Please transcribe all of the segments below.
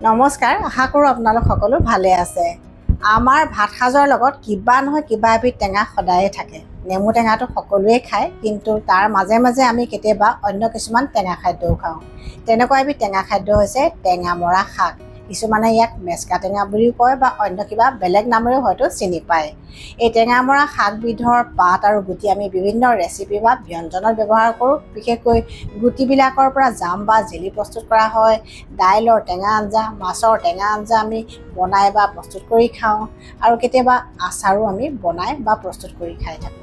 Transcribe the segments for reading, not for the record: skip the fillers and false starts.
নমস্কাৰ, আশা কৰোঁ আপোনালোক সকলো ভালে আছে। আমাৰ ভাত সাজৰ লগত কিবা নহয় কিবা এবিধ টেঙা সদায়ে থাকে। নেমু টেঙাটো সকলোৱে খায়, কিন্তু তাৰ মাজে মাজে আমি কেতিয়াবা অন্য কিছুমান টেঙা খাদ্যও খাওঁ। তেনেকুৱা এবিধ টেঙা খাদ্য হৈছে টেঙামৰা শাক। কিছুমানে ইয়াক মেচকা টেঙা বুলিও কয় বা অন্য কিবা বেলেগ নামেৰেও হয়তো চিনি পায়। এই টেঙামৰা শাকবিধৰ পাত আৰু গুটি আমি বিভিন্ন ৰেচিপি বা ব্যঞ্জনত ব্যৱহাৰ কৰোঁ। বিশেষকৈ গুটিবিলাকৰ পৰা জাম বা জেলি প্ৰস্তুত কৰা হয়। দাইলৰ টেঙা আঞ্জা, মাছৰ টেঙা আঞ্জা আমি বনাই বা প্ৰস্তুত কৰি খাওঁ, আৰু কেতিয়াবা আচাৰো আমি বনাই বা প্ৰস্তুত কৰি খাই থাকোঁ।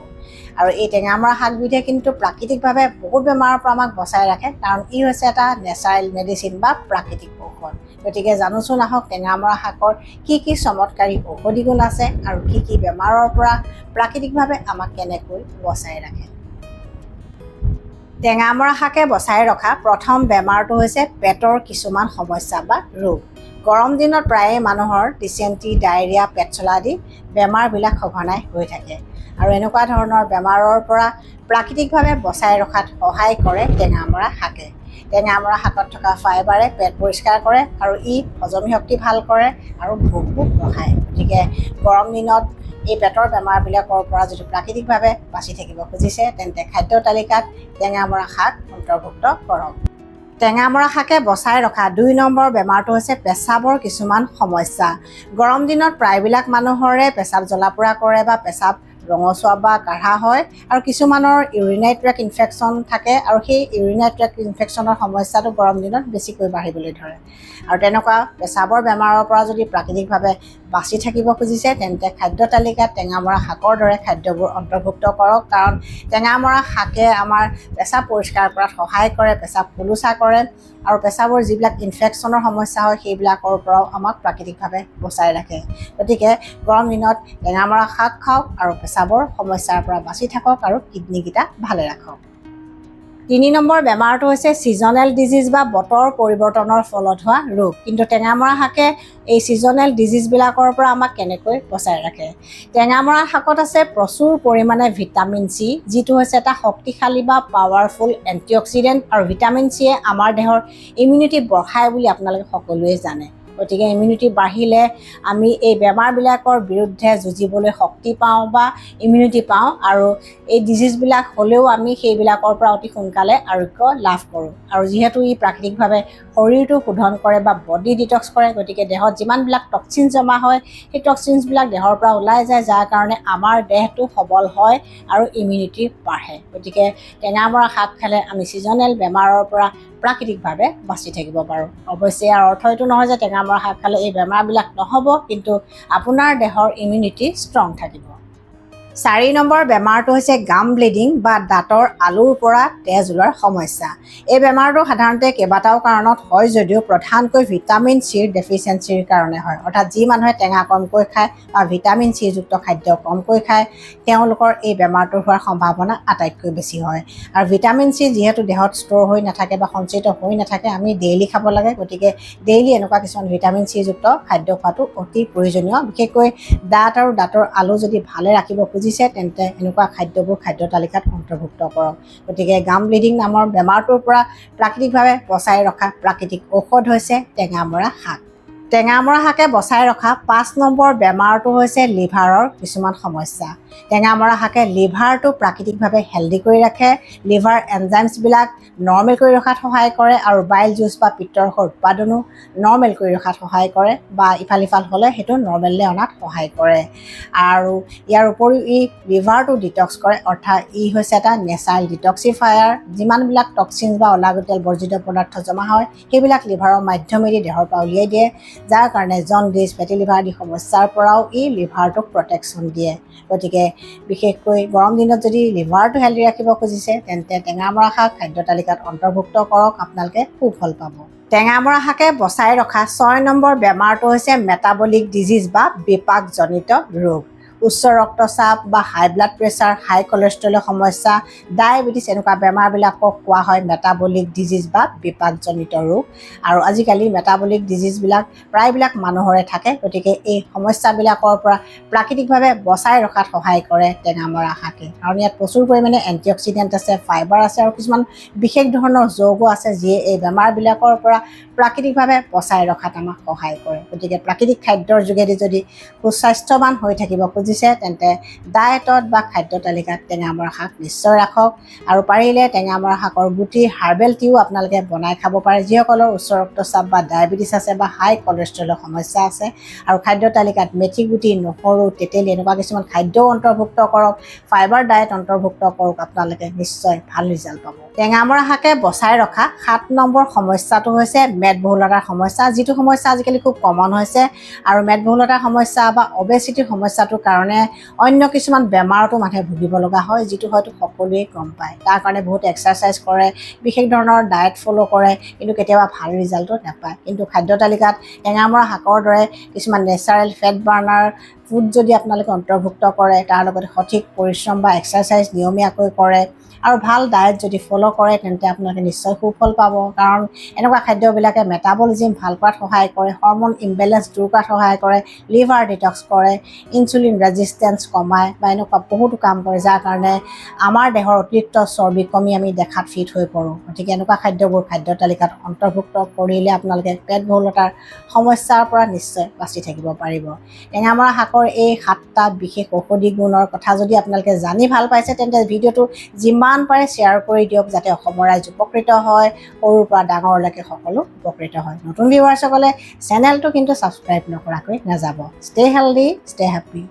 আৰু এই টেঙামৰা শাকবিধে কিন্তু প্ৰাকৃতিকভাৱে বহুত বেমাৰৰ পৰা আমাক বচাই ৰাখে, কাৰণ ই হৈছে এটা নেচাৰেল মেডিচিন বা প্ৰাকৃতিক ঔষধ। গতিকে জানোচোন আহক টেঙামৰা শাকৰ কি কি চমৎকাৰী ঔষধি গুণ আছে আৰু কি কি বেমাৰৰ পৰা প্ৰাকৃতিকভাৱে আমাক কেনেকৈ বচাই ৰাখে। টেঙামৰা শাকে বচাই ৰখা প্ৰথম বেমাৰটো হৈছে পেটৰ কিছুমান সমস্যা বা ৰোগ। গৰম দিনত প্ৰায়ে মানুহৰ ডিচেণ্ট্ৰি, ডায়েৰিয়া, পেট চলা আদি বেমাৰবিলাক সঘনাই হৈ থাকে, আৰু এনেকুৱা ধৰণৰ বেমাৰৰ পৰা প্ৰাকৃতিকভাৱে বচাই ৰখাত সহায় কৰে টেঙামৰা শাকে। টেঙামৰা শাকত থকা ফাইবাৰে পেট পৰিষ্কাৰ কৰে আৰু ই হজমি শক্তি ভাল কৰে আৰু ভোকো বঢ়ায়। গতিকে গৰম দিনত এই পেটৰ বেমাৰবিলাকৰ পৰা যদি প্ৰাকৃতিকভাৱে বাচি থাকিব খুজিছে, তেন্তে খাদ্য তালিকাত টেঙামৰা শাক অন্তৰ্ভুক্ত কৰক। টেঙামৰা শাকে বচাই ৰখা ২ নম্বৰ বেমাৰটো হৈছে পেচাবৰ কিছুমান সমস্যা। গৰম দিনত প্ৰায়বিলাক মানুহৰে পেচাব জ্বলা-পোৰা কৰে বা পেচাব ৰঙচুৱা বা কাঢ়া হয়, আৰু কিছুমানৰ ইউৰিনাৰী ট্ৰেক্ট ইনফেকশ্যন থাকে, আৰু সেই ইউৰিনাৰী ট্ৰেক্ট ইনফেকশ্যনৰ সমস্যাটো গৰম দিনত বেছিকৈ বাঢ়িবলৈ ধৰে। আৰু তেনেকুৱা পেচাবৰ বেমাৰৰ পৰা যদি প্ৰাকৃতিকভাৱে বাচি থাকিব খুজিছে, তেন্তে খাদ্য তালিকাত টেঙামৰা শাকৰ দৰে খাদ্যবোৰ অন্তৰ্ভুক্ত কৰক, কাৰণ টেঙামৰা শাকে আমাৰ পেচাব পৰিষ্কাৰ কৰাত সহায় কৰে, পেচাব খোলোচা কৰে, আৰু পেচাবৰ যিবিলাক ইনফেকশ্যনৰ সমস্যা হয় সেইবিলাকৰ পৰাও আমাক প্ৰাকৃতিকভাৱে বচাই ৰাখে। গতিকে গৰম দিনত টেঙামৰা শাক খাওক আৰু পেচাবৰ সমস্যাৰ পৰা বাচি থাকক আৰু কিডনীকেইটা ভালে ৰাখক। ৩ নম্বৰ বেমাৰটো হৈছে ছিজনেল ডিজিজ বা বতৰ পৰিৱৰ্তনৰ ফলত হোৱা ৰোগ। কিন্তু টেঙামৰা শাকে এই ছিজনেল ডিজিজবিলাকৰ পৰা আমাক কেনেকৈ বচাই ৰাখে। টেঙামৰা শাকত আছে প্ৰচুৰ পৰিমাণে ভিটামিন চি, যিটো হৈছে এটা শক্তিশালী বা পাৱাৰফুল এণ্টিঅক্সিডেণ্ট, আৰু ভিটামিন চিয়ে আমাৰ দেহৰ ইমিউনিটি বঢ়ায় বুলি আপোনালোকে সকলোৱে জানে। গতিকে ইমিউনিটি বাঢ়িলে আমি এই বেমাৰবিলাকৰ বিৰুদ্ধে যুঁজিবলৈ শক্তি পাওঁ বা ইমিউনিটি পাওঁ, আৰু এই ডিজিজবিলাক হ'লেও আমি সেইবিলাকৰ পৰা অতি সোনকালে আৰোগ্য লাভ কৰোঁ। আৰু যিহেতু ই প্ৰাকৃতিকভাৱে শৰীৰটো শোধন কৰে বা বডি ডিটক্স কৰে, গতিকে দেহত যিমানবিলাক টক্সিন জমা হয় সেই টক্সিনছবিলাক দেহৰ পৰা ওলাই যায়, যাৰ কাৰণে আমাৰ দেহটো সবল হয় আৰু ইমিউনিটি বাঢ়ে। গতিকে টেঙামৰা শাক খালে আমি ছিজনেল বেমাৰৰ পৰা প্ৰাকৃতিকভাৱে বাচি থাকিব পাৰোঁ। অৱশ্যে ইয়াৰ অৰ্থ এইটো নহয় যে টেঙামৰা শাক খালে এই বেমাৰবিলাক নহ'ব, কিন্তু আপোনাৰ দেহৰ ইমিউনিটি ষ্ট্ৰং থাকিব। ৪ নম্বৰ বেমাৰটো হৈছে গাম ব্লিডিং বা দাঁতৰ আলুৰ পৰা তেজ ওলোৱাৰ সমস্যা। এই বেমাৰটো সাধাৰণতে কেইবাটাও কাৰণত হয়, যদিও প্ৰধানকৈ ভিটামিন চিৰ ডেফিচিয়েঞ্চিৰ কাৰণে হয়। অৰ্থাৎ যি মানুহে টেঙা কমকৈ খায় বা ভিটামিন চিযুক্ত খাদ্য কমকৈ খায়, তেওঁলোকৰ এই বেমাৰটো হোৱাৰ সম্ভাৱনা আটাইতকৈ বেছি হয়। আৰু ভিটামিন চি যিহেতু দেহত ষ্ট'ৰ হৈ নাথাকে বা সঞ্চিত হৈ নাথাকে, আমি ডেইলি খাব লাগে। গতিকে ডেইলি এনেকুৱা কিছুমান ভিটামিন চিযুক্ত খাদ্য খোৱাটো অতি প্ৰয়োজনীয়। বিশেষকৈ দাঁত আৰু দাঁতৰ আলু যদি ভালে ৰাখিব খুজিছে, তেন্তে এনেকুৱা খাদ্যবোৰ খাদ্য তালিকাত অন্তৰ্ভুক্ত কৰক। গতিকে গাম ব্লিডিং নামৰ বেমাৰটোৰ পৰা প্ৰাকৃতিকভাৱে বচাই ৰখা প্ৰাকৃতিক ঔষধ হৈছে টেঙামৰা শাক। টেঙামৰা শাকে বচাই ৰখা ৫ নম্বৰ বেমাৰটো হৈছে লিভাৰৰ কিছুমান সমস্যা। টেঙামৰা শাকে লিভাৰটো প্ৰাকৃতিকভাৱে হেল্ডি কৰি ৰাখে, লিভাৰ এনজাইমছবিলাক নৰ্মেল কৰি ৰখাত সহায় কৰে, আৰু বাইল জুচ বা পিত্তৰসৰ উৎপাদনো নৰ্মেল কৰি ৰখাত সহায় কৰে, বা ইফাল সিফাল হ'লে সেইটো নৰ্মেললৈ অনাত সহায় কৰে। আৰু ইয়াৰ উপৰিও ই লিভাৰটো ডিটক্স কৰে, অৰ্থাৎ ই হৈছে এটা নেচাৰেল ডিটক্সিফায়াৰ। যিমানবিলাক টক্সিন বা অলাগতিয়াল বৰ্জিত পদাৰ্থ জমা হয় সেইবিলাক লিভাৰৰ মাধ্যমেদি দেহৰ পৰা উলিয়াই দিয়ে, যাৰ কাৰণে জণ্ডিছ, ফেটি লিভাৰ আদি সমস্যাৰ পৰাও ই লিভাৰটোক প্ৰটেকশ্যন দিয়ে। গতিকে বিশেষকৈ গৰম দিনত যদি লিভাৰটো হেল্ডি ৰাখিব খুজিছে, তেন্তে টেঙামৰা শাক খাদ্য তালিকাত অন্তৰ্ভুক্ত কৰক, আপোনালোকে সুফল পাব। টেঙামৰা শাকে বচাই ৰখা ৬ নম্বৰ বেমাৰটো হৈছে মেটাবলিক ডিজিজ বা বিপাকজনিত ৰোগ। উচ্চ ৰক্তচাপ বা হাই ব্লাড প্ৰেছাৰ, হাই কলেষ্ট্ৰলৰ সমস্যা, ডায়েবেটিছ এনেকুৱা বেমাৰবিলাকক কোৱা হয় মেটাবলিক ডিজিজ বা বিপাকজনিত ৰোগ। আৰু আজিকালি মেটাবলিক ডিজিজবিলাক প্ৰায়বিলাক মানুহৰে থাকে, গতিকে এই সমস্যাবিলাকৰ পৰা প্ৰাকৃতিকভাৱে বচাই ৰখাত সহায় কৰে টেঙামৰা শাকে। কাৰণ ইয়াত প্ৰচুৰ পৰিমাণে এণ্টিঅক্সিডেণ্ট আছে, ফাইবাৰ আছে আৰু কিছুমান বিশেষ ধৰণৰ যৌগ আছে যিয়ে এই বেমাৰবিলাকৰ পৰা প্ৰাকৃতিকভাৱে বচাই ৰখাত আমাক সহায় কৰে। গতিকে প্ৰাকৃতিক খাদ্যৰ যোগেদি যদি সুস্বাস্থ্যৱান হৈ থাকিব খুজিছে তেন্তে ডায়েটত বা খাদ্য তালিকাত টেঙামৰা শাক নিশ্চয় ৰাখক। আৰু পাৰিলে টেঙামৰা শাকৰ গুটি হাৰ্বেল টিও আপোনালোকে বনাই খাব পাৰে যিসকলৰ উচ্চ ৰক্তচাপ বা ডায়েবেটিছ আছে বা হাই কলেষ্ট্ৰলৰ সমস্যা আছে। আৰু খাদ্য তালিকাত মেথি গুটি, নহৰু, তেতেলী এনেকুৱা কিছুমান খাদ্যও অন্তৰ্ভুক্ত কৰক, ফাইবাৰ ডায়েট অন্তৰ্ভুক্ত কৰক, আপোনালোকে নিশ্চয় ভাল ৰিজাল্ট পাব। টেঙামৰা শাকে বচাই ৰখা 7 নম্বৰ সমস্যাটো হৈছে মেদবহুলতাৰ সমস্যা, যিটো সমস্যা আজিকালি খুব কমন হৈছে। আৰু মেদবহুলতাৰ সমস্যা বা অবেচিটিৰ সমস্যাটোৰ কাৰণে অন্য কিছুমান বেমাৰতো মানুহে ভুগিব লগা হয়, যিটো হয়তো সকলোৱে গম পায়। তাৰ কাৰণে বহুত এক্সাৰচাইজ কৰে, বিশেষ ধৰণৰ ডায়েট ফ'ল' কৰে, কিন্তু কেতিয়াবা ভাল ৰিজাল্টো নাপায়। কিন্তু খাদ্য তালিকাত টেঙামৰা শাকৰ দৰে কিছুমান নেচাৰেল ফেট বাৰ্ণাৰ ফুড যদি আপোনালোকে অন্তৰ্ভুক্ত কৰে, তাৰ লগতে সঠিক পৰিশ্ৰম বা এক্সাৰচাইজ নিয়মীয়াকৈ কৰে আৰু ভাল ডায়েট যদি ফ'ল' কৰে তেন্তে আপোনালোকে নিশ্চয় সুফল পাব। কাৰণ এনেকুৱা খাদ্যবিলাকে মেটাবলিজিম ভাল কৰাত সহায় কৰে, হৰম'ন ইমবেলেঞ্চ দূৰ কৰাত সহায় কৰে, লিভাৰ ডিটক্স কৰে, ইনচুলিন ৰেজিষ্টেঞ্চ কমায় বা এনেকুৱা বহুতো কাম কৰে যাৰ কাৰণে আমাৰ দেহৰ অতিৰিক্ত চৰ্বি কমি আমি দেখাত ফিট হৈ পৰোঁ। গতিকে এনেকুৱা খাদ্যবোৰ খাদ্য তালিকাত অন্তৰ্ভুক্ত কৰিলে আপোনালোকে পেটবহুলতাৰ সমস্যাৰ পৰা নিশ্চয় বাচি থাকিব পাৰিব। টেঙামৰা শাকৰ এই 7টা বিশেষ ঔষধি গুণৰ কথা যদি আপোনালোকে জানি ভাল পাইছে তেন্তে ভিডিঅ'টো যিমান পাৰে শ্বেয়াৰ কৰি দিয়ক যাতে অসমৰ ৰাইজ উপকৃত হয়, সৰুৰ পৰা ডাঙৰলৈকে সকলো উপকৃত হয়। নতুন ভিউৱাৰ্ছসকলে চেনেলটো কিন্তু ছাবস্ক্ৰাইব নকৰাকৈ নাযাব। Stay healthy, stay happy.